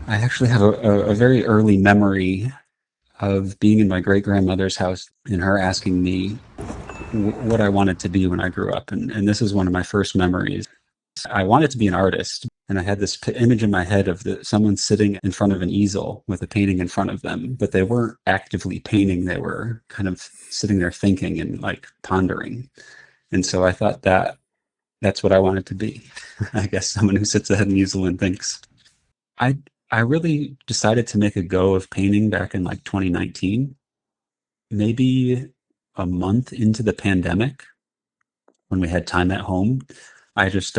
I actually have a very early memory of being in my great grandmother's house and her asking me what I wanted to be when I grew up. And this is one of my first memories. I wanted to be an artist. And I had this image in my head of someone sitting in front of an easel with a painting in front of them, but they weren't actively painting. They were kind of sitting there thinking and like pondering. And so I thought that's what I wanted to be. I guess someone who sits at an easel and thinks. I I really decided to make a go of painting back in like 2019, maybe a month into the pandemic when we had time at home. I just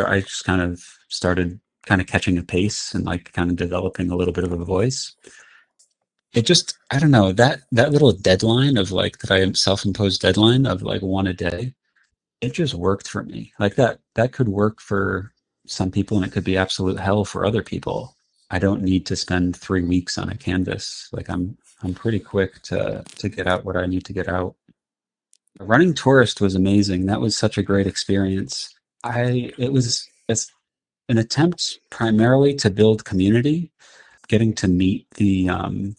kind of started kind of catching a pace and like kind of developing a little bit of a voice. It just I don't know that little deadline of like that I self-imposed deadline of like one a day. It just worked for me. Like that could work for some people and it could be absolute hell for other people. I don't need to spend 3 weeks on a canvas. Like I'm pretty quick to get out what I need to get out. Running Tourist was amazing. That was such a great experience. It's an attempt primarily to build community, getting to meet the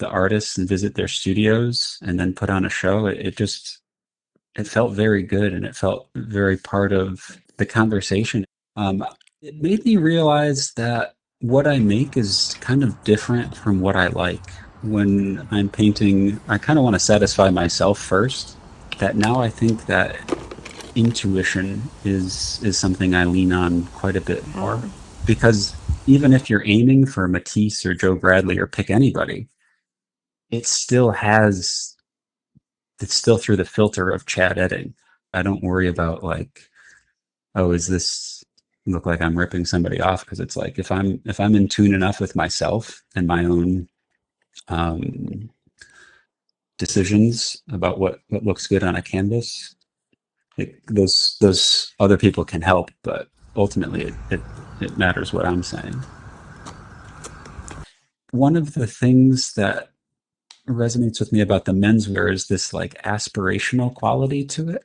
artists and visit their studios and then put on a show. It just it felt very good and it felt very part of the conversation. Um, it made me realize that what I make is kind of different from what I like. When I'm painting, I kind of want to satisfy myself first. That now I think that intuition is something I lean on quite a bit more Mm. because even if you're aiming for Matisse or Joe Bradley or pick anybody, it still has it's still through the filter of Chad Etting. I don't worry about like, oh, is this look like I'm ripping somebody off? Because it's like if I'm in tune enough with myself and my own um, decisions about what looks good on a canvas, those other people can help, but ultimately it matters what I'm saying. One of the things that resonates with me about the menswear is this like aspirational quality to it.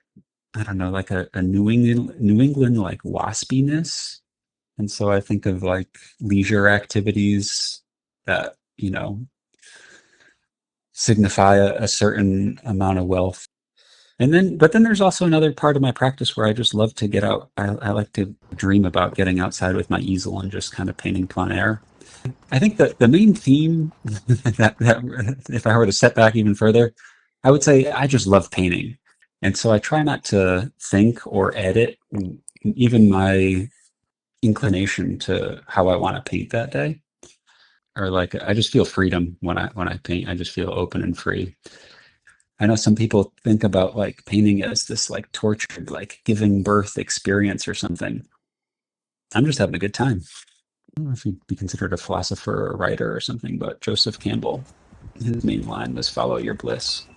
I don't know, like a New England like waspiness. And so I think of like leisure activities that, signify a certain amount of wealth. But then there's also another part of my practice where I just love to get out. I like to dream about getting outside with my easel and just kind of painting plein air. I think that the main theme that if I were to step back even further, I would say I just love painting. And so I try not to think or edit even my inclination to how I want to paint that day. Or like I just feel freedom when I paint. I just feel open and free. I know some people think about like painting as this like tortured, like giving birth experience or something. I'm just having a good time. I don't know if he'd be considered a philosopher or a writer or something, but Joseph Campbell, his main line was follow your bliss.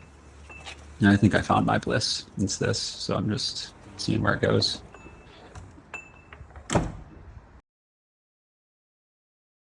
And I think I found my bliss. It's this. So I'm just seeing where it goes.